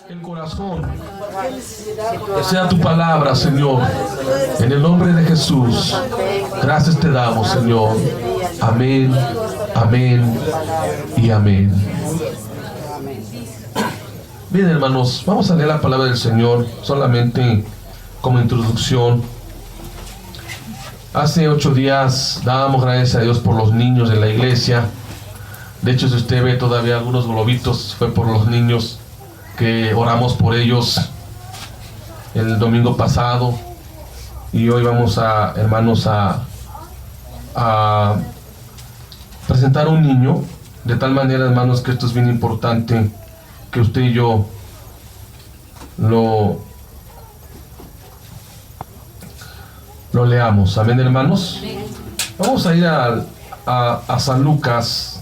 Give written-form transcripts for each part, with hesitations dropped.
el corazón. Que sea tu palabra, Señor. En el nombre de Jesús. Gracias te damos, Señor. Amén, amén y amén. Bien, hermanos, vamos a leer la palabra del Señor solamente como introducción. Hace 8 días dábamos gracias a Dios por los niños de la iglesia. De hecho, si usted ve todavía algunos globitos, fue por los niños que oramos por ellos el domingo pasado. Y hoy vamos a, hermanos, a presentar un niño. De tal manera, hermanos, que esto es bien importante que usted y yo lo leamos. Amén, hermanos. Vamos a ir a San Lucas.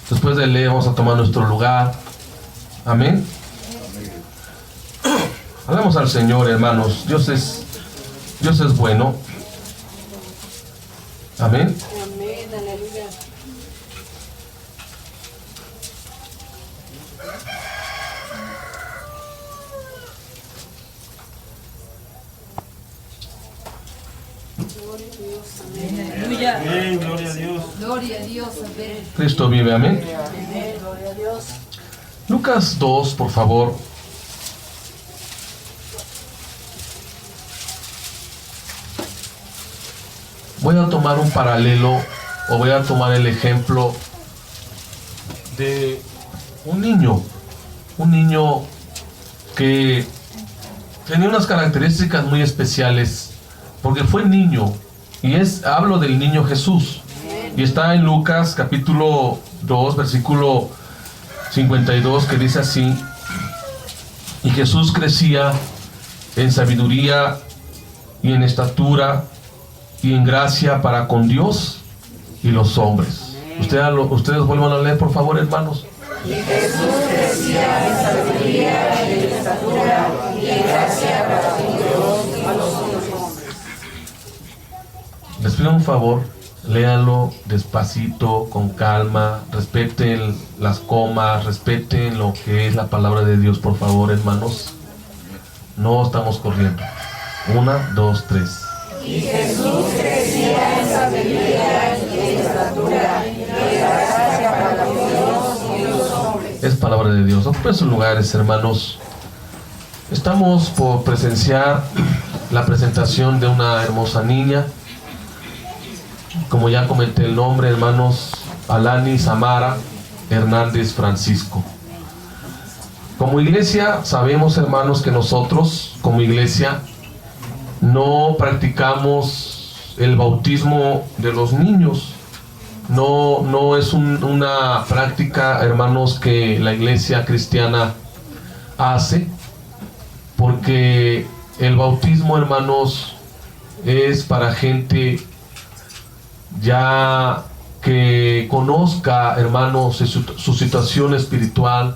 Después de leer, vamos a tomar nuestro lugar. Amén. Hablamos al Señor, hermanos. Dios es bueno. Amén. Amén, aleluya. Gloria a Dios, amén. Aleluya. Amén, gloria a Dios. Gloria a Dios, amén. Cristo vive, amén. Amén, gloria a Dios. Lucas 2, por favor. Voy a tomar un paralelo, o voy a tomar el ejemplo de un niño que tenía unas características muy especiales, porque fue niño, y hablo del niño Jesús, y está en Lucas capítulo 2, versículo 52, que dice así: y Jesús crecía en sabiduría y en estatura y en gracia para con Dios y los hombres. Ustedes vuelvan a leer, por favor, hermanos. Y Jesús crecía en sabiduría y en estatura y en gracia para con Dios y los hombres. Les pido un favor, léanlo despacito, con calma, respeten las comas, respeten lo que es la palabra de Dios, por favor, hermanos. No estamos corriendo. 1, 2, 3. Y Jesús crecía en sabiduría y en estatura y en gracia para con Dios y los hombres. Es palabra de Dios. Ocupen sus lugares, hermanos. Estamos por presenciar la presentación de una hermosa niña. Como ya comenté el nombre, hermanos, Alani Samara Hernández Francisco. Como iglesia, sabemos, hermanos, que nosotros, como iglesia, no practicamos el bautismo de los niños. No es una práctica, hermanos, que la iglesia cristiana hace, porque el bautismo, hermanos, es para gente ya que conozca, hermanos, su situación espiritual,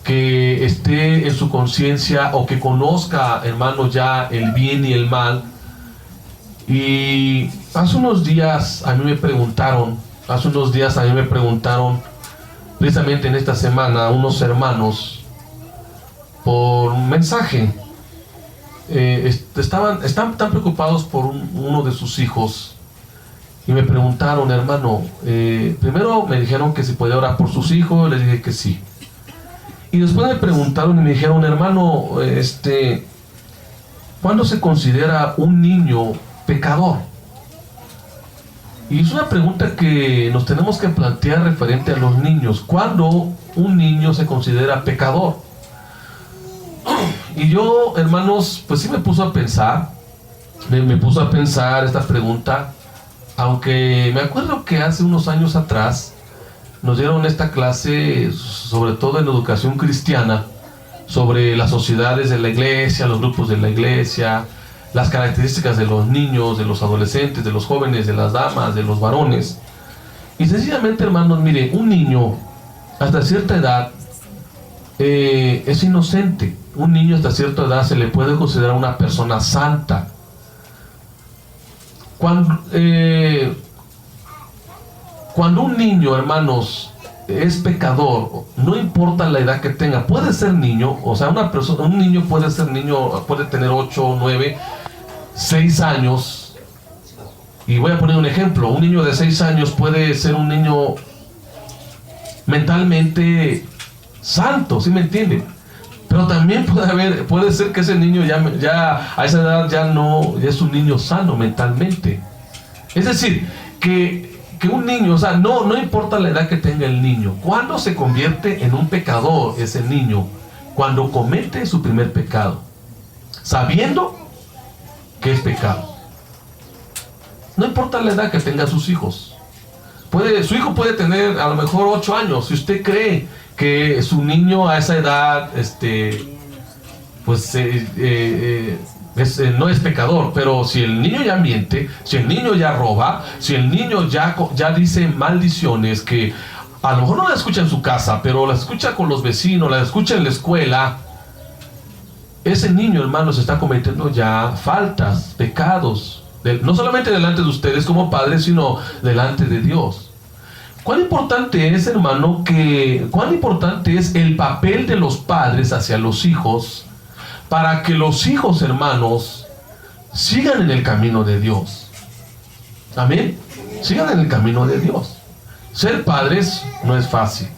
que esté en su conciencia, o que conozca, hermanos, ya el bien y el mal. Y hace unos días a mí me preguntaron, precisamente en esta semana, unos hermanos, por un mensaje, están tan preocupados por uno de sus hijos, y me preguntaron: hermano, primero me dijeron que si podía orar por sus hijos. Les dije que sí. Y después me preguntaron y me dijeron: hermano, ¿cuándo se considera un niño pecador? Y es una pregunta que nos tenemos que plantear referente a los niños. ¿Cuándo un niño se considera pecador? Y yo, hermanos, pues sí me puso a pensar. Me puso a pensar esta pregunta. Aunque me acuerdo que hace unos años atrás nos dieron esta clase, sobre todo en educación cristiana, sobre las sociedades de la iglesia, los grupos de la iglesia, las características de los niños, de los adolescentes, de los jóvenes, de las damas, de los varones. Y sencillamente, hermanos, mire, un niño hasta cierta edad es inocente. Un niño hasta cierta edad se le puede considerar una persona santa. Cuando un niño, hermanos, es pecador, no importa la edad que tenga, puede ser niño, o sea, un niño puede ser niño, puede tener 8, 9, 6 años. Y voy a poner un ejemplo: un niño de 6 años puede ser un niño mentalmente santo, ¿sí me entienden? Pero también puede ser que ese niño ya a esa edad ya es un niño sano mentalmente. Es decir, que un niño, o sea, no importa la edad que tenga el niño, ¿cuándo se convierte en un pecador ese niño? Cuando comete su primer pecado, sabiendo que es pecado. No importa la edad que tengan sus hijos. Su hijo puede tener a lo mejor 8 años. Si usted cree que su niño a esa edad no es pecador, pero si el niño ya miente, si el niño ya roba, si el niño ya dice maldiciones que a lo mejor no las escucha en su casa, pero las escucha con los vecinos, las escucha en la escuela, ese niño, hermanos, está cometiendo ya faltas, pecados, no solamente delante de ustedes como padres, sino delante de Dios. ¿Cuán importante es, hermano, cuán importante es el papel de los padres hacia los hijos, para que los hijos, hermanos, sigan en el camino de Dios? Amén. Sigan en el camino de Dios. Ser padres no es fácil.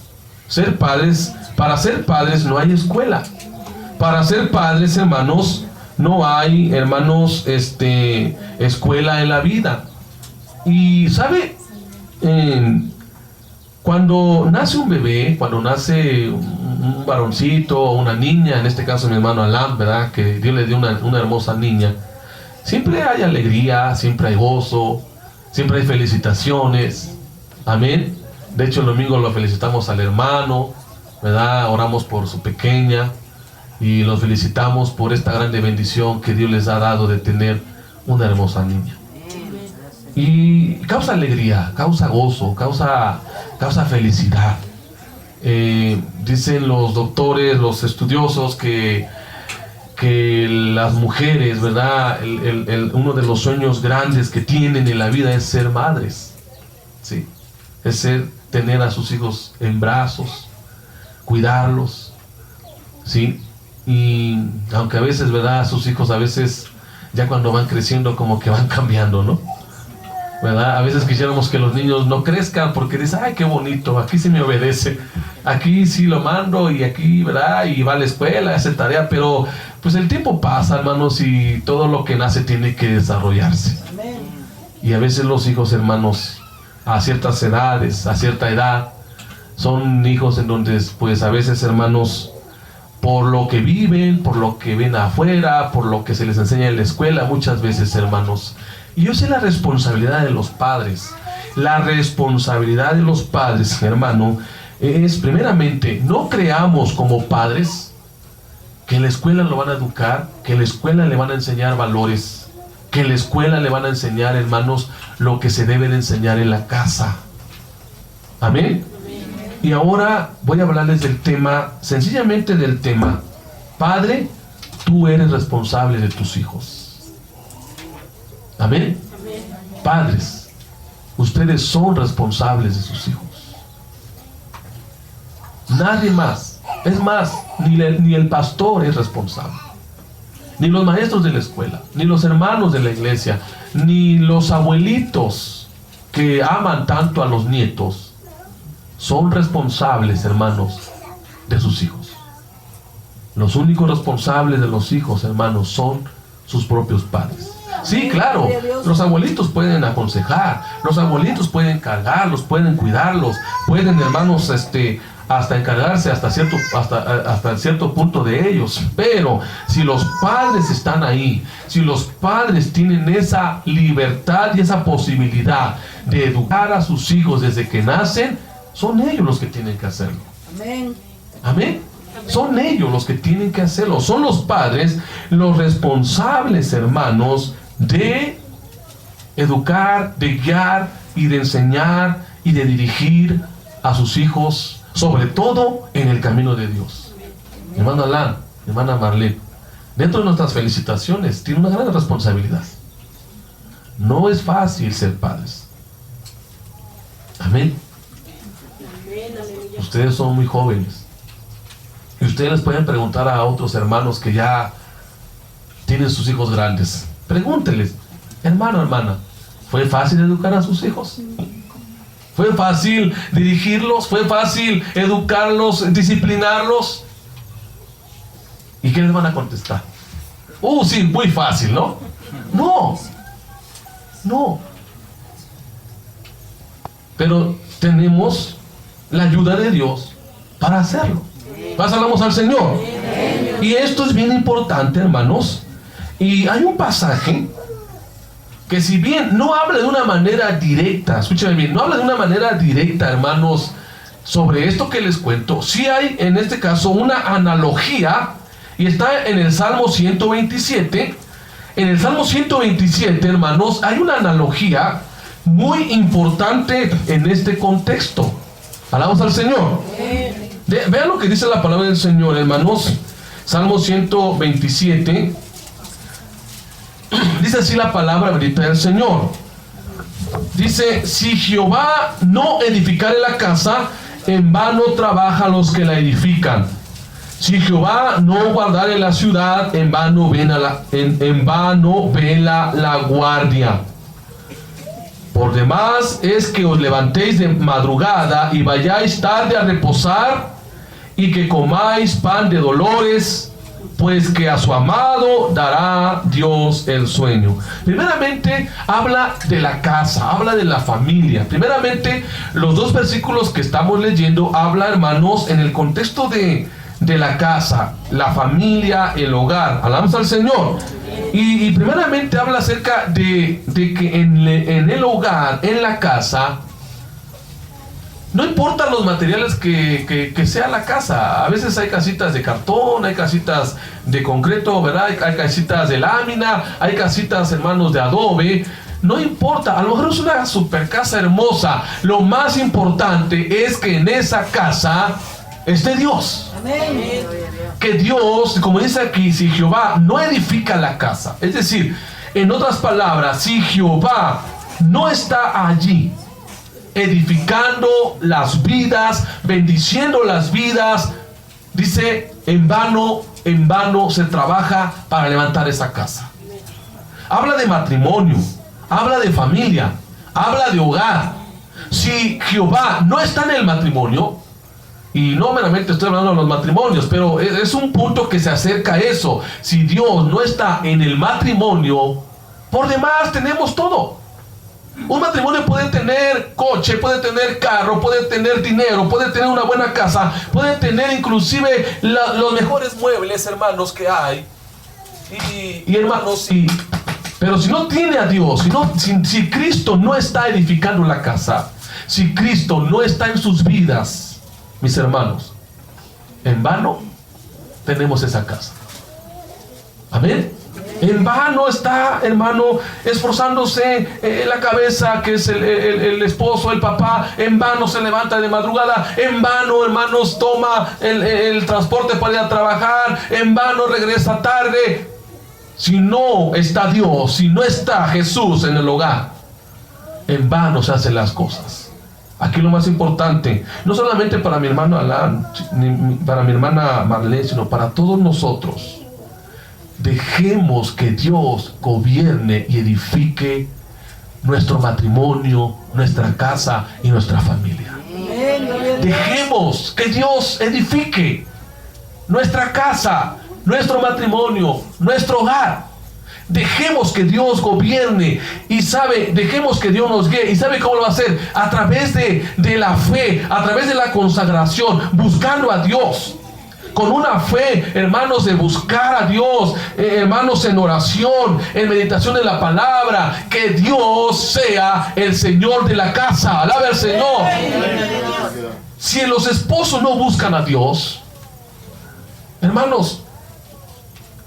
Para ser padres no hay escuela. Para ser padres, hermanos, no hay, hermanos, escuela en la vida. Y ¿sabe? Cuando nace un bebé, cuando nace un varoncito o una niña, en este caso mi hermano Alan, ¿verdad?, que Dios le dio una hermosa niña, siempre hay alegría, siempre hay gozo, siempre hay felicitaciones. Amén. De hecho, el domingo lo felicitamos al hermano, ¿verdad? Oramos por su pequeña y los felicitamos por esta grande bendición que Dios les ha dado de tener una hermosa niña. Y causa alegría, causa gozo, causa felicidad. Dicen los doctores, los estudiosos, que las mujeres, ¿verdad?, uno de los sueños grandes que tienen en la vida es ser madres, ¿sí? Es tener a sus hijos en brazos, cuidarlos, ¿sí? Y aunque a veces, ¿verdad?, sus hijos a veces ya cuando van creciendo como que van cambiando, ¿no? ¿Verdad? A veces quisiéramos que los niños no crezcan porque dicen, ay, qué bonito, aquí sí me obedece, aquí sí lo mando y aquí, ¿verdad?, y va a la escuela, hace tarea, pero pues el tiempo pasa, hermanos, y todo lo que nace tiene que desarrollarse. Y a veces los hijos, hermanos, a ciertas edades, a cierta edad, son hijos en donde, pues a veces, hermanos, por lo que viven, por lo que ven afuera, por lo que se les enseña en la escuela, muchas veces, hermanos. Y yo sé la responsabilidad de los padres. La responsabilidad de los padres, hermano, es primeramente, no creamos como padres que en la escuela lo van a educar, que en la escuela le van a enseñar valores, que en la escuela le van a enseñar, hermanos, lo que se debe de enseñar en la casa. Amén. Y ahora voy a hablarles del tema, sencillamente del tema: padre, tú eres responsable de tus hijos. Amén. Padres, ustedes son responsables de sus hijos. Nadie más. Es más, ni el pastor es responsable, ni los maestros de la escuela, ni los hermanos de la iglesia, ni los abuelitos que aman tanto a los nietos son responsables, hermanos, de sus hijos. Los únicos responsables de los hijos, hermanos, son sus propios padres. Sí, claro, los abuelitos pueden aconsejar, los abuelitos pueden cargarlos, pueden cuidarlos, pueden, hermanos, hasta encargarse hasta cierto punto de ellos. Pero si los padres están ahí, si los padres tienen esa libertad y esa posibilidad de educar a sus hijos desde que nacen, son ellos los que tienen que hacerlo. Amén. Amén. Son ellos los que tienen que hacerlo. Son los padres los responsables, hermanos, de educar, de guiar y de enseñar y de dirigir a sus hijos, sobre todo en el camino de Dios. Mi hermano Alan, mi hermana Marlene, dentro de nuestras felicitaciones, tiene una gran responsabilidad. No es fácil ser padres. Amén. ustedes son muy jóvenes. Y ustedes les pueden preguntar a otros hermanos que ya tienen sus hijos grandes. Pregúntenles, hermano, hermana, ¿fue fácil educar a sus hijos? ¿Fue fácil dirigirlos? ¿Fue fácil educarlos, disciplinarlos? ¿Y qué les van a contestar? Sí, muy fácil, ¿no? No. Pero tenemos la ayuda de Dios para hacerlo. Pasamos al Señor. Y esto es bien importante, hermanos. Y hay un pasaje que, si bien no habla de una manera directa, escúchame bien, no habla de una manera directa, hermanos, sobre esto que les cuento, sí hay en este caso una analogía, y está en el Salmo 127. En el Salmo 127, hermanos, hay una analogía muy importante en este contexto. Alabamos al Señor. Vean lo que dice la palabra del Señor, hermanos. Salmo 127. Dice así la palabra bendita del Señor. Dice: si Jehová no edificare la casa, en vano trabajan los que la edifican. Si Jehová no guardare la ciudad, en vano vela la guardia. Por demás es que os levantéis de madrugada y vayáis tarde a reposar, y que comáis pan de dolores, pues que a su amado dará Dios el sueño. Primeramente habla de la casa, habla de la familia. Primeramente, los dos versículos que estamos leyendo habla, hermanos, en el contexto de la casa, la familia, el hogar. Alabamos al Señor. Y primeramente habla acerca de que en el hogar, en la casa, no importan los materiales que sea la casa. A veces hay casitas de cartón, hay casitas de concreto, ¿verdad? Hay casitas de lámina, hay casitas, hermanos, de adobe. No importa, a lo mejor es una super casa hermosa. Lo más importante es que en esa casa esté Dios. Amén. Que Dios, como dice aquí, si Jehová no edifica la casa, es decir, en otras palabras, si Jehová no está allí edificando las vidas, bendiciendo las vidas, dice, en vano se trabaja para levantar esa casa. Habla de matrimonio, habla de familia, habla de hogar. Si Jehová no está en el matrimonio, y no meramente estoy hablando de los matrimonios, pero es un punto que se acerca a eso. Si Dios no está en el matrimonio, por demás tenemos todo. Un matrimonio puede tener coche, puede tener carro, puede tener dinero, puede tener una buena casa, puede tener inclusive los mejores muebles, hermanos, que hay. Y hermanos, pero si no tiene a Dios, si Cristo no está edificando la casa, si Cristo no está en sus vidas, mis hermanos, en vano tenemos esa casa. Amén. En vano está, hermano, esforzándose la cabeza, que es el esposo, el papá. En vano se levanta de madrugada. En vano, hermanos, toma el transporte para ir a trabajar. En vano regresa tarde. Si no está Dios, si no está Jesús en el hogar, en vano se hacen las cosas. Aquí lo más importante, no solamente para mi hermano Alan, ni para mi hermana Marlene, sino para todos nosotros, dejemos que Dios gobierne y edifique nuestro matrimonio, nuestra casa y nuestra familia. Dejemos que Dios edifique nuestra casa, nuestro matrimonio, nuestro hogar. Dejemos que Dios gobierne y dejemos que Dios nos guíe. ¿Y sabe cómo lo va a hacer? A través de la fe, a través de la consagración, buscando a Dios. Con una fe, hermanos, de buscar a Dios, hermanos, en oración, en meditación de la palabra. Que Dios sea el Señor de la casa. Alabe al Señor. Si los esposos no buscan a Dios, hermanos,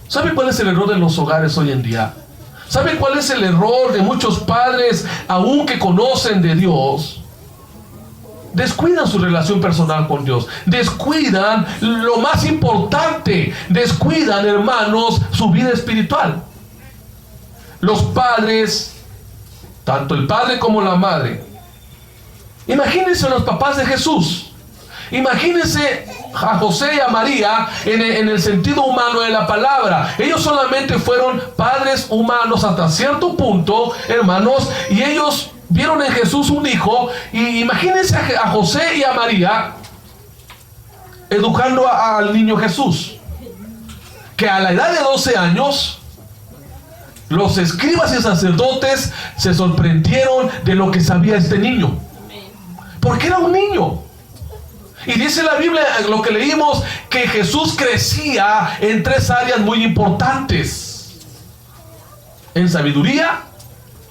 ¿sabe cuál es el error de los hogares hoy en día? ¿Sabe cuál es el error de muchos padres, aún que conocen de Dios? Descuidan su relación personal con Dios. Descuidan lo más importante. Descuidan, hermanos, su vida espiritual. Los padres, tanto el padre como la madre. Imagínense los papás de Jesús. Imagínense a José y a María en el sentido humano de la palabra. Ellos solamente fueron padres humanos hasta cierto punto, hermanos, y ellos vieron en Jesús un hijo. Y imagínense a José y a María educando al niño Jesús, que a la edad de 12 años los escribas y sacerdotes se sorprendieron de lo que sabía este niño, porque era un niño. Y dice la Biblia, lo que leímos, que Jesús crecía en 3 áreas muy importantes: en sabiduría,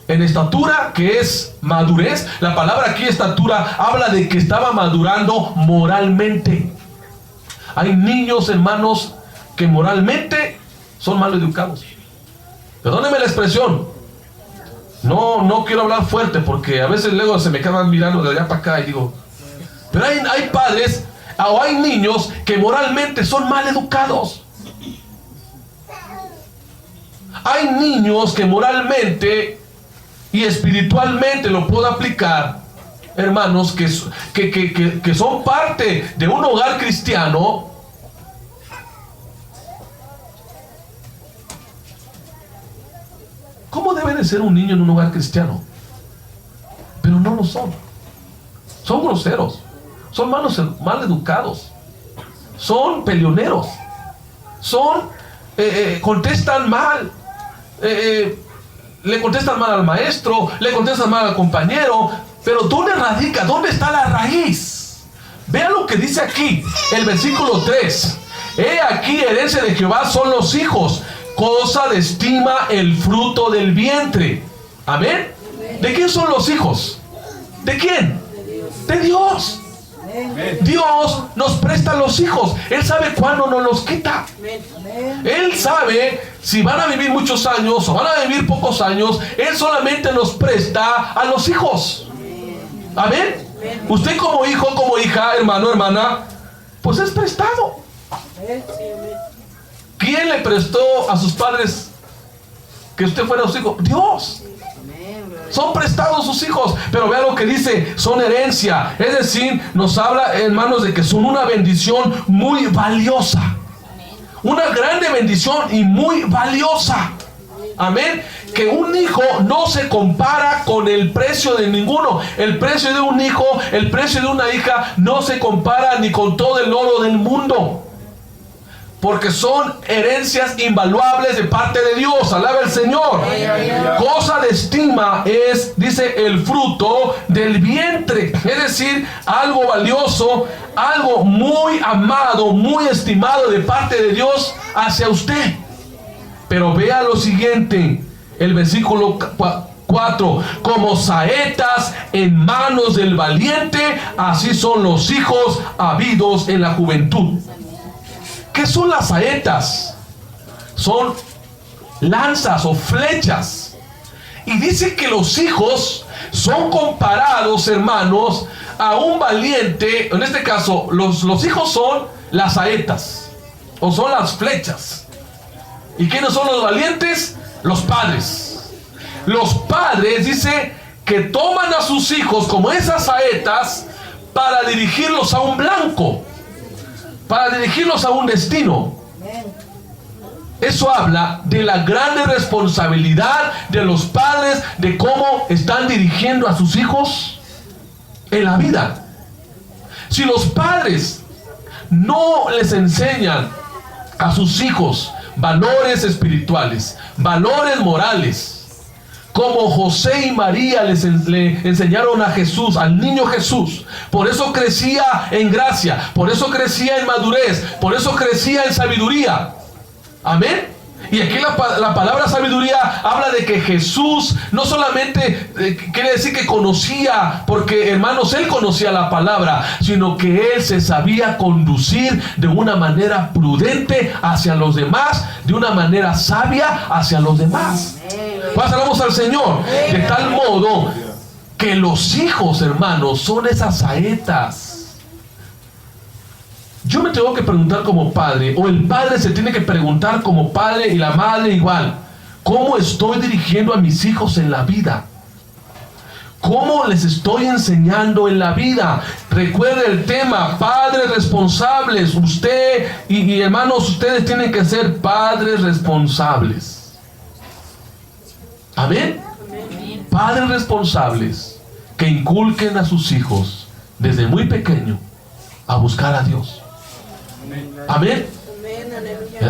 en estatura, que es madurez. La palabra aquí, estatura, habla de que estaba madurando moralmente. Hay niños, hermanos, que moralmente son mal educados. Perdónenme la expresión. No quiero hablar fuerte, porque a veces luego se me quedan mirando de allá para acá y digo, pero hay padres o hay niños que moralmente son mal educados. Hay niños que moralmente y espiritualmente, lo puedo aplicar, hermanos, que son parte de un hogar cristiano, ¿cómo debe de ser un niño en un hogar cristiano? Pero no lo son. Son groseros, son mal educados, son peleoneros, contestan mal, le contestan mal al maestro, le contestan mal al compañero. Pero ¿dónde radica? ¿Dónde está la raíz? Vean lo que dice aquí, el versículo 3. He aquí, herencia de Jehová son los hijos, cosa de estima el fruto del vientre. Amén. ¿De quién son los hijos? ¿De quién? De Dios. Dios nos presta los hijos. Él sabe cuándo nos los quita. Él sabe si van a vivir muchos años o van a vivir pocos años. Él solamente nos presta a los hijos. Amén. Usted como hijo, como hija, hermano, hermana, pues es prestado. ¿Quién le prestó a sus padres que usted fuera su hijo? Dios. Son prestados sus hijos. Pero vea lo que dice, son herencia. Es decir, nos habla, hermanos, de que son una bendición muy valiosa. Una grande bendición y muy valiosa. Amén. Que un hijo no se compara con el precio de ninguno. El precio de un hijo, el precio de una hija no se compara ni con todo el oro del mundo. Porque son herencias invaluables de parte de Dios. Alaba el Señor. Cosa de estima es, dice, el fruto del vientre. Es decir, algo valioso, algo muy amado, muy estimado de parte de Dios hacia usted. Pero vea lo siguiente, el versículo 4. Como saetas en manos del valiente, así son los hijos habidos en la juventud. ¿Qué son las saetas? Son lanzas o flechas. Y dice que los hijos son comparados, hermanos, a un valiente. En este caso, los hijos son las saetas o son las flechas. ¿Y quiénes son los valientes? Los padres. Los padres, dice, que toman a sus hijos como esas saetas para dirigirlos a un blanco, para dirigirlos a un destino. Eso habla de la grande responsabilidad de los padres, de cómo están dirigiendo a sus hijos en la vida. Si los padres no les enseñan a sus hijos valores espirituales, valores morales, como José y María le enseñaron a Jesús, al niño Jesús, por eso crecía en gracia, por eso crecía en madurez, por eso crecía en sabiduría. Amén. Y aquí la palabra sabiduría habla de que Jesús no solamente quiere decir que conocía, porque hermanos, él conocía la palabra, sino que él se sabía conducir de una manera prudente hacia los demás, de una manera sabia hacia los demás. Pasamos al Señor. De tal modo que los hijos, hermanos, son esas saetas. Yo me tengo que preguntar como padre, o el padre se tiene que preguntar como padre y la madre igual: ¿cómo estoy dirigiendo a mis hijos en la vida? ¿Cómo les estoy enseñando en la vida? Recuerde el tema, padres responsables. Usted y hermanos, ustedes tienen que ser padres responsables. Amén. Padres responsables que inculquen a sus hijos desde muy pequeño a buscar a Dios. Amén.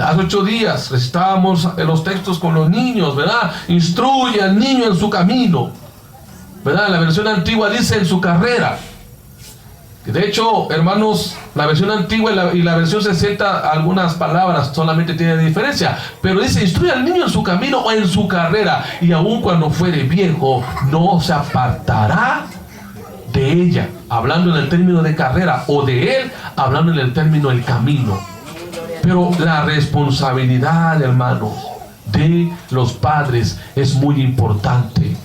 Hace 8 días recitábamos los textos con los niños, ¿verdad? Instruye al niño en su camino, ¿verdad? La versión antigua dice en su carrera. De hecho, hermanos, la versión antigua y la versión 60, algunas palabras solamente tienen diferencia, pero dice, instruye al niño en su camino o en su carrera, y aun cuando fuere viejo, no se apartará de ella, hablando en el término de carrera, o de él, hablando en el término del camino. Pero la responsabilidad, hermanos, de los padres es muy importante.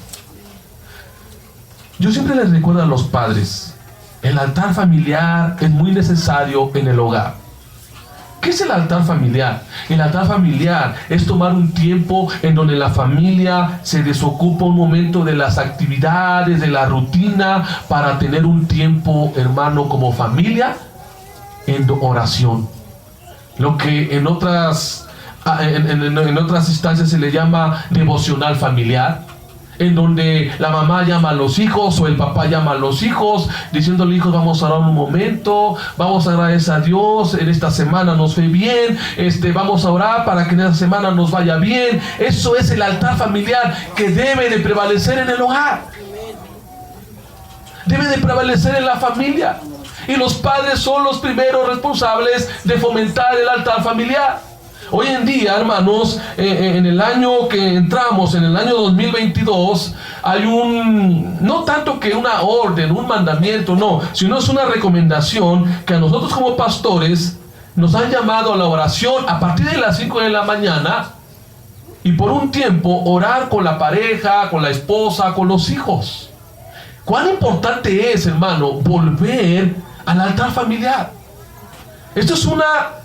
Yo siempre les recuerdo a los padres, el altar familiar es muy necesario en el hogar. ¿Qué es el altar familiar? El altar familiar es tomar un tiempo en donde la familia se desocupa un momento de las actividades, de la rutina, para tener un tiempo, hermano, como familia, en oración. Lo que en otras instancias se le llama devocional familiar, en donde la mamá llama a los hijos o el papá llama a los hijos, diciéndole, hijos, vamos a orar un momento, vamos a agradecer a Dios, en esta semana nos fue bien, vamos a orar para que en esta semana nos vaya bien. Eso es el altar familiar que debe de prevalecer en el hogar, debe de prevalecer en la familia, y los padres son los primeros responsables de fomentar el altar familiar. Hoy en día, hermanos, en el año que entramos, en el año 2022, hay no tanto que una orden, un mandamiento, no, sino es una recomendación que a nosotros como pastores nos han llamado a la oración a partir de las 5 de la mañana, y por un tiempo orar con la pareja, con la esposa, con los hijos. ¿Cuán importante es, hermano, volver al altar familiar? Esto es una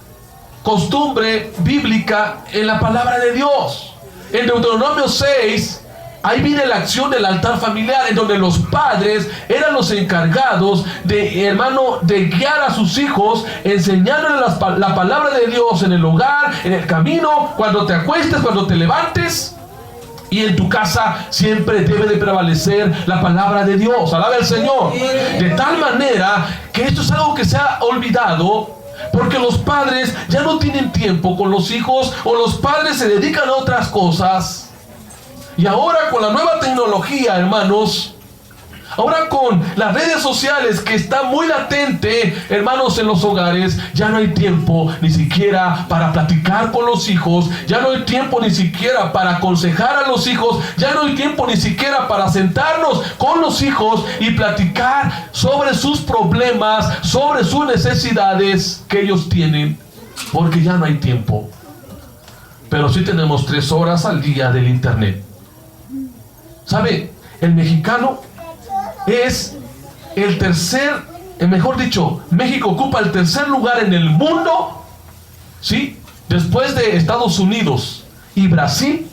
costumbre bíblica en la palabra de Dios. En Deuteronomio 6, ahí viene la acción del altar familiar, en donde los padres eran los encargados de, hermano, de guiar a sus hijos, enseñándoles la palabra de Dios en el hogar, en el camino, cuando te acuestes, cuando te levantes. Y en tu casa siempre debe de prevalecer la palabra de Dios. Alaba al Señor. De tal manera que esto es algo que se ha olvidado, porque los padres ya no tienen tiempo con los hijos, o los padres se dedican a otras cosas. Y ahora con la nueva tecnología, hermanos, ahora con las redes sociales que está muy latente, hermanos, en los hogares, ya no hay tiempo ni siquiera para platicar con los hijos, ya no hay tiempo ni siquiera para aconsejar a los hijos, ya no hay tiempo ni siquiera para sentarnos con los hijos y platicar sobre sus problemas, sobre sus necesidades que ellos tienen, porque ya no hay tiempo. Pero sí tenemos 3 horas al día del internet. ¿Sabe? El mexicano es el tercer, mejor dicho, México ocupa el tercer lugar en el mundo, ¿sí? Después de Estados Unidos y Brasil,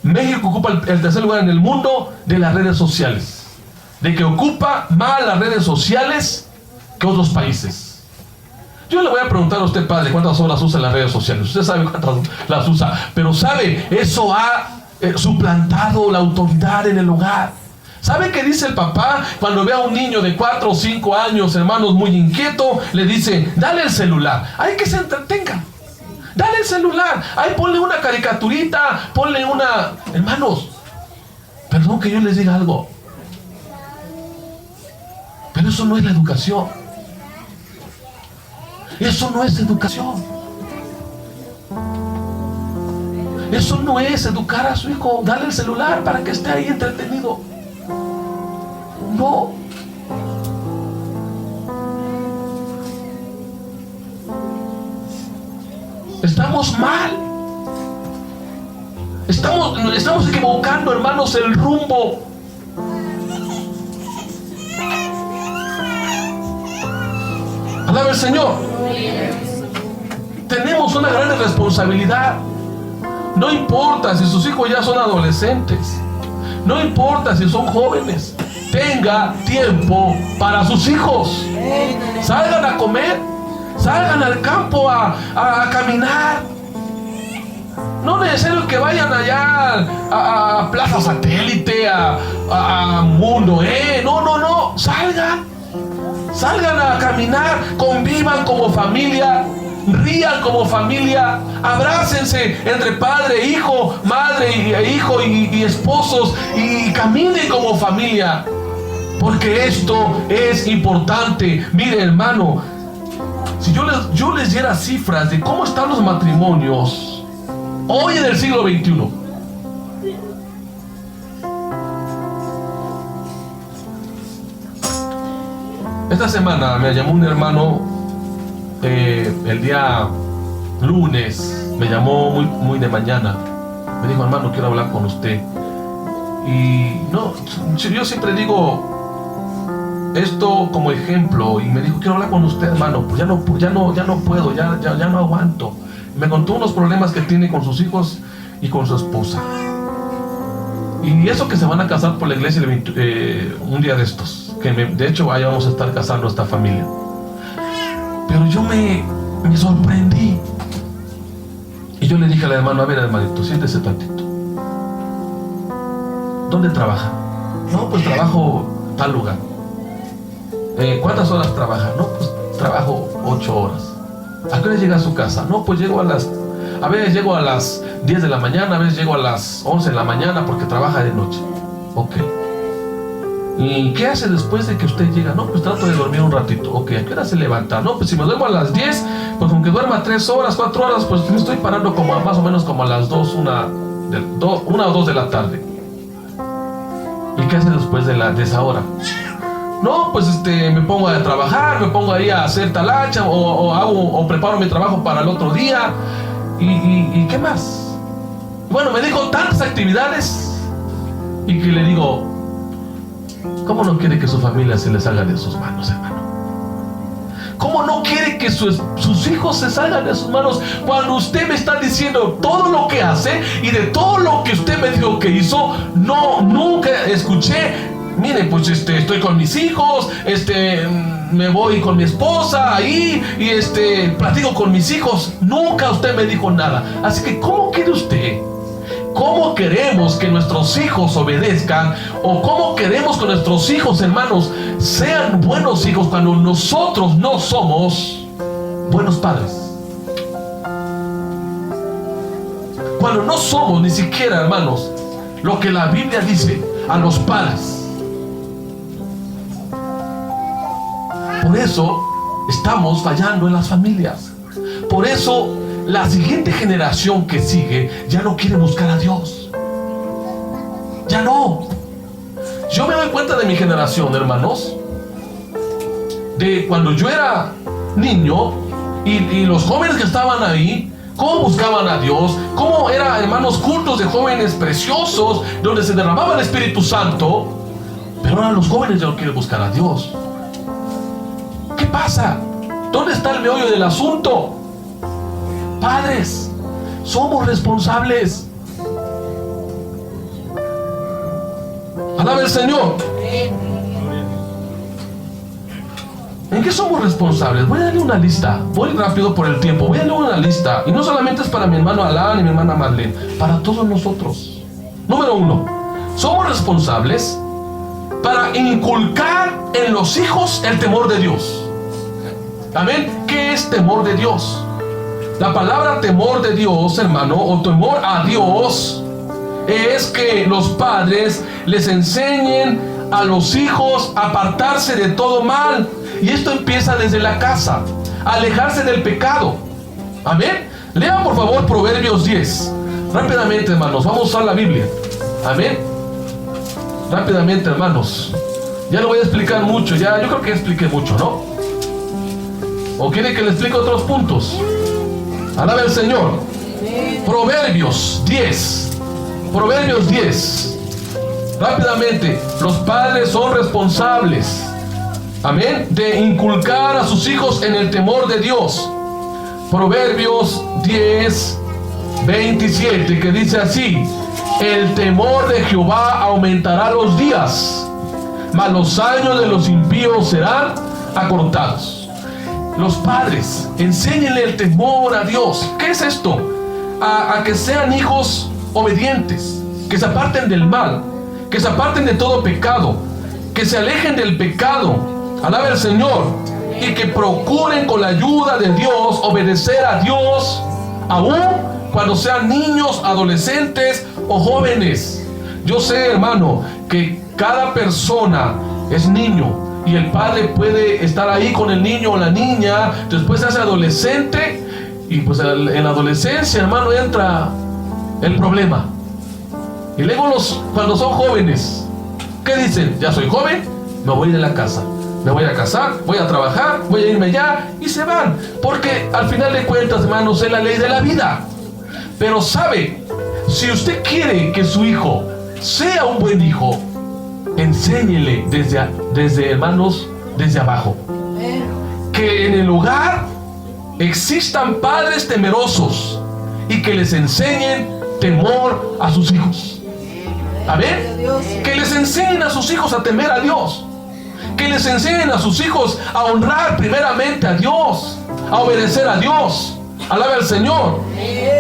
México ocupa el tercer lugar en el mundo de las redes sociales, de que ocupa más las redes sociales que otros países. Yo le voy a preguntar a usted, padre, ¿cuántas horas usa las redes sociales? Usted sabe cuántas las usa, pero sabe, eso ha suplantado la autoridad en el hogar. ¿Sabe qué dice el papá cuando ve a un niño de 4 o 5 años, hermanos, muy inquieto? Le dice, dale el celular, hay que se entretenga, dale el celular, ahí ponle una caricaturita, ponle una... Hermanos, perdón que yo les diga algo, pero eso no es la educación. Eso no es educación. Eso no es educar a su hijo, darle el celular para que esté ahí entretenido. No. Estamos mal. Estamos equivocando, hermanos, el rumbo. Alaba al Señor. Tenemos una gran responsabilidad. No importa si sus hijos ya son adolescentes, no importa si son jóvenes, tenga tiempo para sus hijos. Salgan a comer, salgan al campo a caminar. No es necesario que vayan allá a Plaza Satélite, a Mundo, no, salgan a caminar, convivan como familia, rían como familia, abrácense entre padre, hijo, madre e hijo y esposos, y caminen como familia, porque esto es importante. Mire, hermano, si yo les diera cifras de cómo están los matrimonios hoy en el siglo XXI, esta semana me llamó un hermano, el día lunes, me llamó muy de mañana, me dijo: hermano, quiero hablar con usted. Y no, yo siempre digo esto como ejemplo, y me dijo: quiero hablar con usted, hermano, pues ya no puedo, ya no aguanto. Me contó unos problemas que tiene con sus hijos y con su esposa, y eso que se van a casar por la iglesia un día de estos, que de hecho ahí vamos a estar casando a esta familia. Pero yo me sorprendí, y yo le dije al hermano: a ver, hermanito, siéntese tantito. ¿Dónde trabaja? No, pues trabajo tal lugar. ¿Cuántas horas trabaja? No, pues trabajo 8 horas. ¿A qué hora llega a su casa? No, pues a veces llego a las 10 de la mañana, a veces llego a las 11 de la mañana porque trabaja de noche. Ok. ¿Y qué hace después de que usted llega? No, pues trato de dormir un ratito. Ok, ¿a qué hora se levanta? No, pues si me duermo a las 10, pues aunque duerma 3 horas, 4 horas, pues me estoy parando como más o menos como a las 2, una o 2 de la tarde. ¿Y qué hace después de esa hora? No, pues me pongo a trabajar, me pongo ahí a hacer talacha, o preparo mi trabajo para el otro día. ¿Y qué más? Bueno, me dijo tantas actividades, y que le digo: ¿cómo no quiere que su familia se le salga de sus manos, hermano? ¿Cómo no quiere que sus hijos se salgan de sus manos cuando usted me está diciendo todo lo que hace, y de todo lo que usted me dijo que hizo, nunca escuché? Mire, pues estoy con mis hijos, me voy con mi esposa ahí, y platico con mis hijos. Nunca usted me dijo nada. Así que, ¿cómo quiere usted? ¿Cómo queremos que nuestros hijos obedezcan? ¿O cómo queremos que nuestros hijos, hermanos, sean buenos hijos cuando nosotros no somos buenos padres? Cuando no somos ni siquiera, hermanos, lo que la Biblia dice a los padres. Por eso estamos fallando en las familias. Por eso la siguiente generación que sigue ya no quiere buscar a Dios. Ya no. Yo me doy cuenta de mi generación, hermanos, de cuando yo era niño, y los jóvenes que estaban ahí, cómo buscaban a Dios, cómo eran, hermanos, cultos de jóvenes preciosos donde se derramaba el Espíritu Santo. Pero ahora los jóvenes ya no quieren buscar a Dios. ¿Qué pasa? ¿Dónde está el meollo del asunto? Padres, somos responsables. Alabe el Señor. ¿En qué somos responsables? Voy a darle una lista. Voy rápido por el tiempo. Voy a darle una lista. Y no solamente es para mi hermano Alan y mi hermana Marlene, para todos nosotros. Número 1. Somos responsables para inculcar en los hijos el temor de Dios. Amén. ¿Qué es temor de Dios? La palabra temor de Dios, hermano, o temor a Dios, es que los padres les enseñen a los hijos a apartarse de todo mal. Y esto empieza desde la casa, alejarse del pecado. Amén. Lean por favor Proverbios 10. Rápidamente, hermanos, vamos a usar la Biblia. Amén. Rápidamente, hermanos. Ya no voy a explicar mucho, yo creo que expliqué mucho, ¿no? ¿O quiere que le explique otros puntos? Alabe al Señor. Proverbios 10. Proverbios 10. Rápidamente, los padres son responsables, amén, de inculcar a sus hijos en el temor de Dios. Proverbios 10, 27, que dice así: el temor de Jehová aumentará los días, mas los años de los impíos serán acortados. Los padres, enséñenle el temor a Dios. ¿Qué es esto? A que sean hijos obedientes, que se aparten del mal, que se aparten de todo pecado, que se alejen del pecado, alabe al Señor, y que procuren con la ayuda de Dios obedecer a Dios, aún cuando sean niños, adolescentes o jóvenes. Yo sé, hermano, que cada persona es niño y el padre puede estar ahí con el niño o la niña, después se hace adolescente y pues en la adolescencia, hermano, entra el problema. Y luego cuando son jóvenes, ¿qué dicen? Ya soy joven, me voy de la casa, me voy a casar, voy a trabajar, voy a irme ya, y se van, porque al final de cuentas, hermanos, es la ley de la vida. Pero sabe, si usted quiere que su hijo sea un buen hijo, enséñele desde hermanos, desde abajo, que en el hogar existan padres temerosos y que les enseñen temor a sus hijos. Amén. Que les enseñen a sus hijos a temer a Dios, que les enseñen a sus hijos a honrar primeramente a Dios, a obedecer a Dios. Alabe al Señor.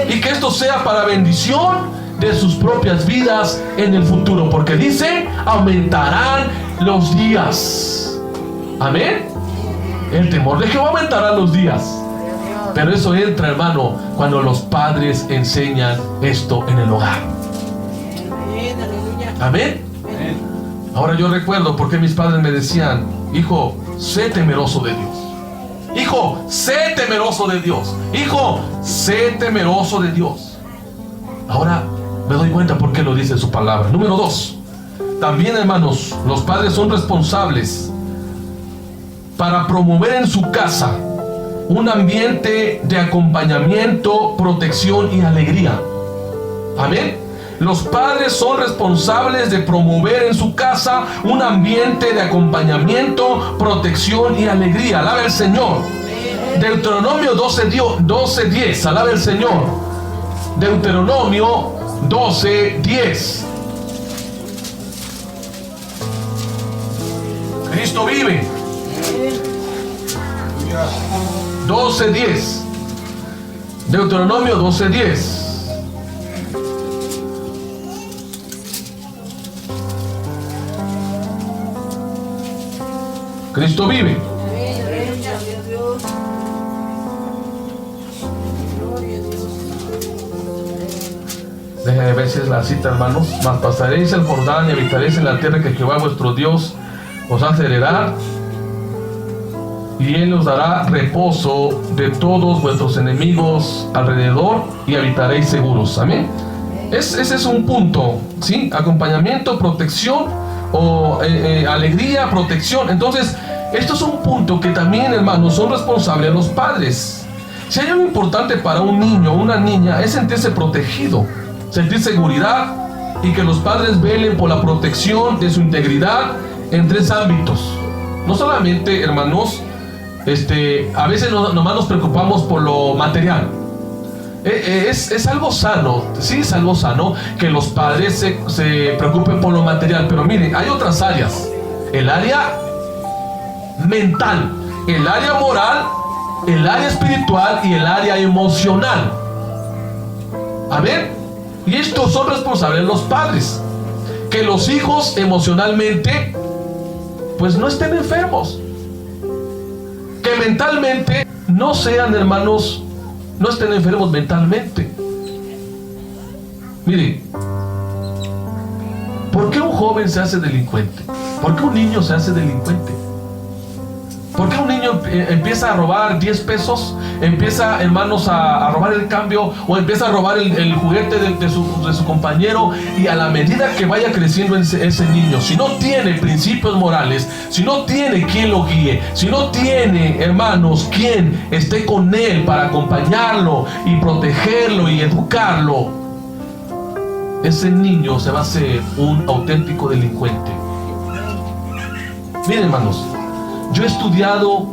Y que esto sea para bendición de sus propias vidas en el futuro, porque dice, aumentarán los días. Amén. El temor de Jehová aumentará los días. Pero eso entra, hermano, cuando los padres enseñan esto en el hogar. Amén. Ahora yo recuerdo porque mis padres me decían, hijo, sé temeroso de Dios. Hijo, sé temeroso de Dios. Hijo, sé temeroso de Dios. Ahora me doy cuenta por qué lo dice su palabra. Número 2. También, hermanos, los padres son responsables para promover en su casa un ambiente de acompañamiento, protección y alegría. Amén. Los padres son responsables de promover en su casa un ambiente de acompañamiento, protección y alegría. Alabe al Señor. Deuteronomio 12:10. Alabe al Señor. Deuteronomio 12:10. Cristo vive. 12:10. Deuteronomio 12:10. Cristo vive. Déjenme ver si es la cita, hermanos. Mas pasaréis el Jordán y habitaréis en la tierra que Jehová vuestro Dios os hace heredar, y Él os dará reposo de todos vuestros enemigos alrededor, y habitaréis seguros. Amén. Ese es un punto, ¿sí? Acompañamiento, protección, o alegría, protección. Entonces, esto es un punto que también, hermanos, son responsables los padres. Si hay algo importante para un niño o una niña, es sentirse protegido, sentir seguridad, y que los padres velen por la protección de su integridad en 3 ámbitos. No solamente, hermanos, a veces nomás nos preocupamos por lo material. Es algo sano, sí, es algo sano que los padres se preocupen por lo material, pero miren, hay otras áreas: el área mental, el área moral, el área espiritual y el área emocional. Amén. Y estos son responsables los padres, que los hijos emocionalmente pues no estén enfermos, que mentalmente no sean, hermanos, no estén enfermos mentalmente. Miren, ¿por qué un joven se hace delincuente? ¿Por qué un niño se hace delincuente? ¿Por qué un niño empieza a robar 10 pesos? Empieza, hermanos, a robar el cambio, o empieza a robar el juguete de su compañero, y a la medida que vaya creciendo ese niño, si no tiene principios morales, si no tiene quien lo guíe, si no tiene, hermanos, quien esté con él para acompañarlo y protegerlo y educarlo, ese niño se va a hacer un auténtico delincuente. Miren, hermanos, yo he estudiado,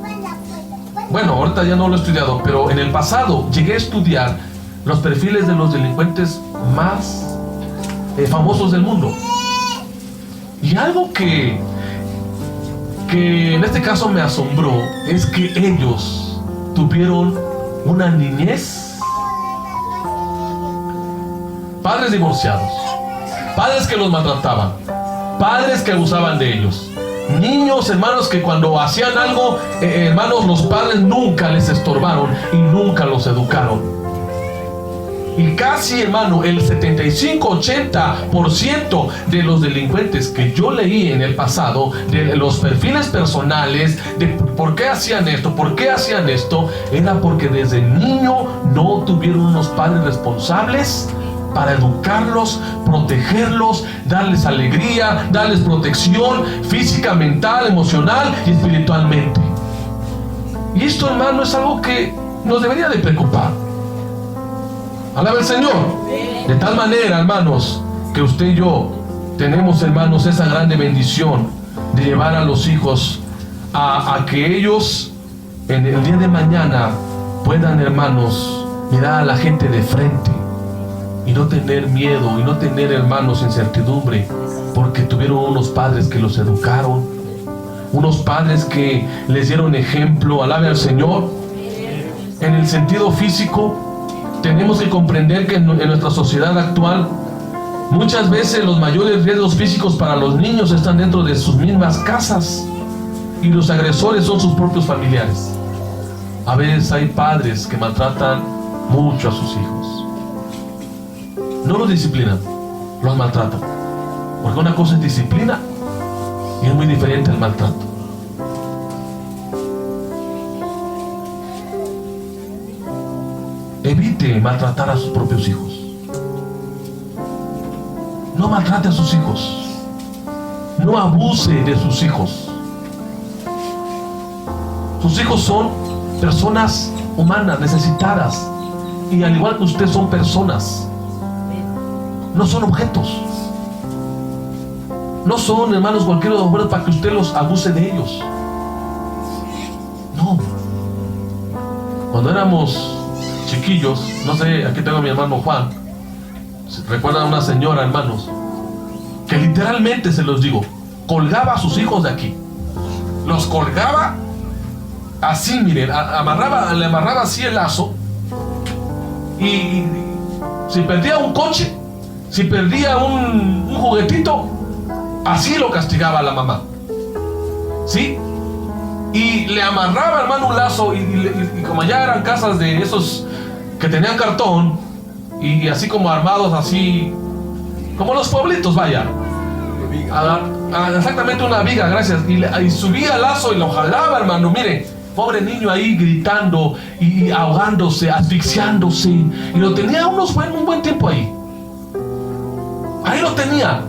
bueno, ahorita ya no lo he estudiado, pero en el pasado llegué a estudiar los perfiles de los delincuentes más famosos del mundo. Y algo que que en este caso me asombró es que ellos tuvieron una niñez. Padres divorciados, padres que los maltrataban, padres que abusaban de ellos, niños, hermanos, que cuando hacían algo, hermanos, los padres nunca les estorbaron y nunca los educaron. Y casi, hermano, el 75-80% de los delincuentes que yo leí en el pasado, de los perfiles personales, de por qué hacían esto, era porque desde niño no tuvieron unos padres responsables para educarlos, protegerlos, darles alegría, darles protección física, mental, emocional y espiritualmente. Y esto, hermano, es algo que nos debería de preocupar. Alaba el Señor. De tal manera, hermanos, que usted y yo tenemos, hermanos, esa grande bendición de llevar a los hijos a que ellos en el día de mañana puedan, hermanos, mirar a la gente de frente y no tener miedo y no tener, hermanos, incertidumbre, porque tuvieron unos padres que los educaron, unos padres que les dieron ejemplo. Alabe al Señor. En el sentido físico, tenemos que comprender que en nuestra sociedad actual muchas veces los mayores riesgos físicos para los niños están dentro de sus mismas casas y los agresores son sus propios familiares. A veces hay padres que maltratan mucho a sus hijos. No los disciplinan, los maltratan. Porque una cosa es disciplina y es muy diferente al maltrato. Evite maltratar a sus propios hijos. No maltrate a sus hijos. No abuse de sus hijos. Sus hijos son personas humanas, necesitadas. Y al igual que usted, son personas. No son objetos. No son, hermanos, cualquier objeto para que usted los abuse de ellos. No. Cuando éramos chiquillos, no sé, aquí tengo a mi hermano Juan. Recuerdan a una señora, hermanos, que literalmente, se los digo, colgaba a sus hijos de aquí. Los colgaba así, miren, le amarraba así el lazo. Y si perdía un coche, si perdía un juguetito, así lo castigaba la mamá. ¿Sí? Y le amarraba, hermano, un lazo. Y como ya eran casas de esos que tenían cartón, y así como armados, así como los pueblitos, vaya. Exactamente, una viga, gracias. Y subía el lazo y lo jalaba, hermano. Mire, pobre niño ahí gritando y ahogándose, asfixiándose. Y lo tenía un buen tiempo ahí. Ahí lo tenía.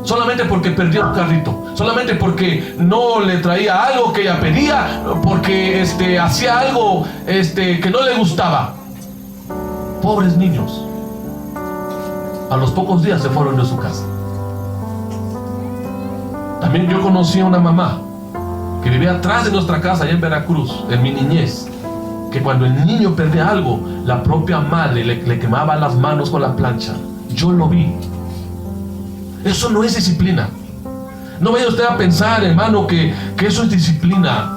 Solamente porque perdió un carrito, solamente porque no le traía algo que ella pedía, porque hacía algo que no le gustaba. Pobres niños. A los pocos días se fueron de su casa. También yo conocí a una mamá que vivía atrás de nuestra casa, allá en Veracruz, en mi niñez, que cuando el niño perdía algo, la propia madre le quemaba las manos con la plancha. Yo lo vi. Eso no es disciplina. No vaya usted a pensar, hermano, que eso es disciplina.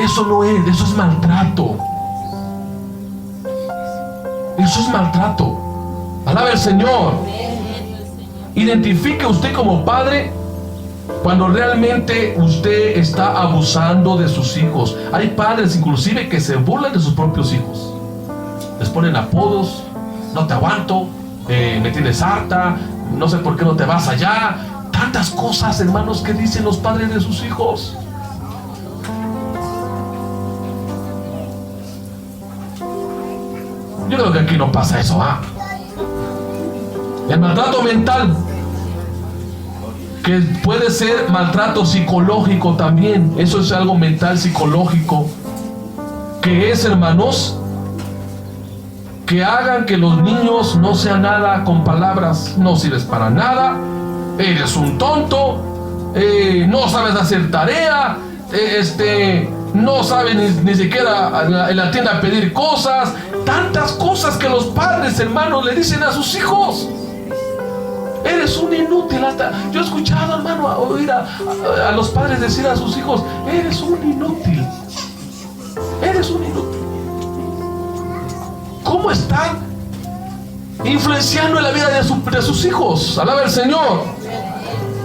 Eso no es, eso es maltrato. Eso es maltrato. Alabe al Señor. Identifique usted como padre cuando realmente usted está abusando de sus hijos. Hay padres inclusive que se burlan de sus propios hijos. Les ponen apodos: no te aguanto, me tienes harta, no sé por qué no te vas allá. Tantas cosas, hermanos, que dicen los padres de sus hijos. Yo creo que aquí no pasa eso, ¿ah? El maltrato mental, que puede ser maltrato psicológico también. Eso es algo mental, psicológico, que es, hermanos, que hagan que los niños no sean nada con palabras. No sirves para nada, eres un tonto, no sabes hacer tarea, no sabes ni siquiera en la tienda pedir cosas. Tantas cosas que los padres, hermanos, le dicen a sus hijos. eres un inútil. Hasta yo he escuchado, hermano, a oír a los padres decir a sus hijos, eres un inútil. Eres un inútil. ¿Cómo están influenciando en la vida de sus hijos? Alaba al Señor.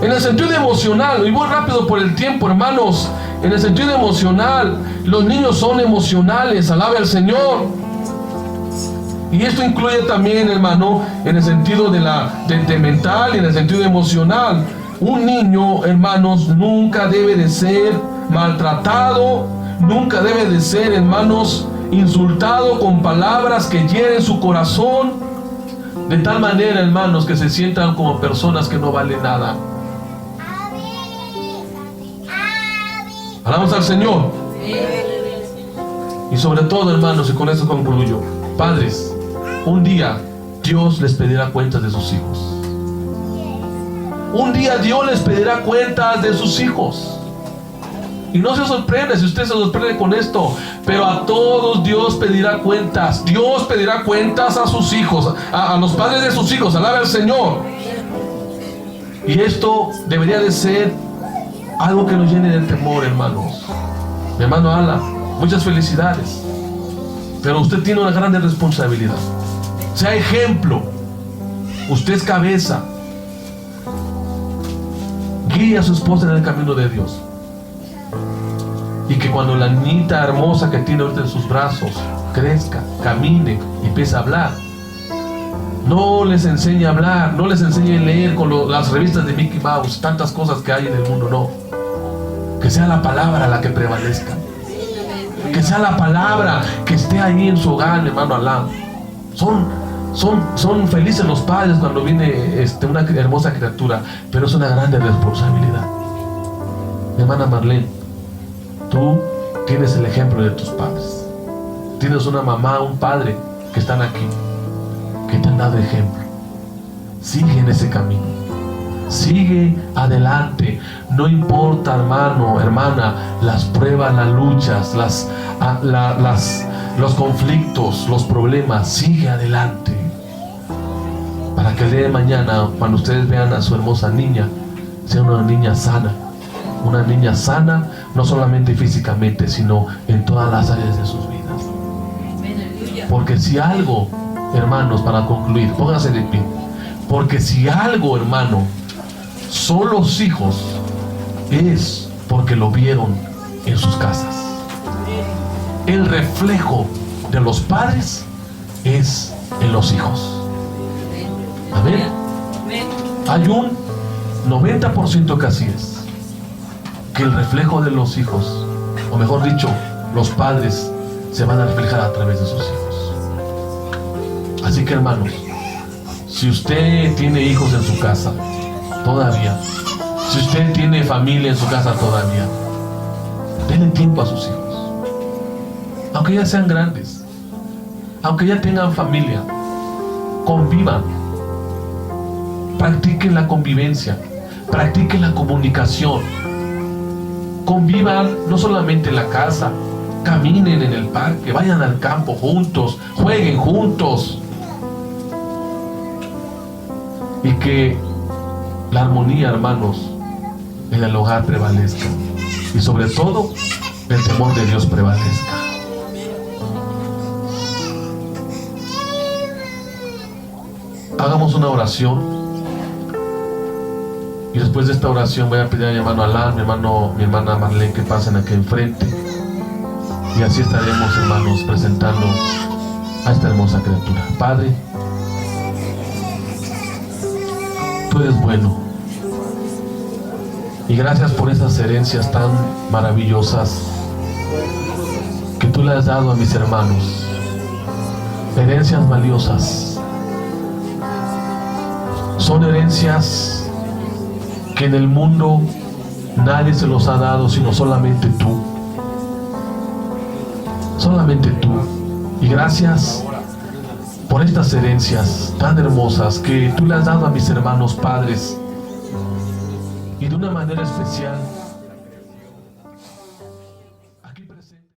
En el sentido emocional, y voy rápido por el tiempo, hermanos. En el sentido emocional, los niños son emocionales. Alaba al Señor. Y esto incluye también, hermano, en el sentido de mental y en el sentido emocional. Un niño, hermanos, nunca debe de ser maltratado, nunca debe de ser, hermanos, insultado con palabras que hieren su corazón, de tal manera, hermanos, que se sientan como personas que no valen nada. Alabamos al Señor. Y sobre todo, hermanos, y con eso concluyo, padres, un día Dios les pedirá cuentas de sus hijos. Un día Dios les pedirá cuentas de sus hijos. Y no se sorprende si usted se sorprende con esto, pero a todos Dios pedirá cuentas. Dios pedirá cuentas a sus hijos, a los padres de sus hijos. Alabe al Señor. Y esto debería de ser algo que nos llene de temor, hermanos. Mi hermano Ala, muchas felicidades, pero usted tiene una grande responsabilidad. Sea ejemplo. Usted es cabeza. Guíe a su esposa en el camino de Dios. Y que cuando la niñita hermosa que tiene ahorita en sus brazos crezca, camine y empiece a hablar, no les enseñe a hablar, no les enseñe a leer con las revistas de Mickey Mouse, tantas cosas que hay en el mundo, no. Que sea la palabra la que prevalezca. Que sea la palabra que esté ahí en su hogar, hermano Alá. Son felices los padres cuando viene una hermosa criatura, pero es una grande responsabilidad. Mi hermana Marlene, tú tienes el ejemplo de tus padres. Tienes una mamá, un padre que están aquí, que te han dado ejemplo. Sigue en ese camino. Sigue adelante. No importa, hermano, hermana, las pruebas, las luchas, los conflictos, los problemas. Sigue adelante. Para que el día de mañana, cuando ustedes vean a su hermosa niña, sea una niña sana. Una niña sana, no solamente físicamente, sino en todas las áreas de sus vidas. Porque si algo, hermanos, para concluir, pónganse de pie. Porque si algo, hermano, son los hijos, es porque lo vieron en sus casas. El reflejo de los padres es en los hijos. Amén. Hay un 90% que así es. Que el reflejo de los hijos, o mejor dicho, los padres, se van a reflejar a través de sus hijos. Así que, hermanos, si usted tiene hijos en su casa todavía, si usted tiene familia en su casa todavía, denle tiempo a sus hijos. Aunque ya sean grandes, aunque ya tengan familia, convivan. Practiquen la convivencia, practiquen la comunicación. Convivan no solamente en la casa, caminen en el parque, vayan al campo juntos, jueguen juntos. Y que la armonía, hermanos, en el hogar prevalezca. Y sobre todo, el temor de Dios prevalezca. Hagamos una oración. Y después de esta oración voy a pedir a mi hermano Alan, mi hermana Marlene, que pasen aquí enfrente. Y así estaremos, hermanos, presentando a esta hermosa criatura. Padre, tú eres bueno. Y gracias por esas herencias tan maravillosas que tú le has dado a mis hermanos. Herencias valiosas. Son herencias que en el mundo nadie se los ha dado, sino solamente tú. Solamente tú. Y gracias por estas herencias tan hermosas que tú le has dado a mis hermanos padres. Y de una manera especial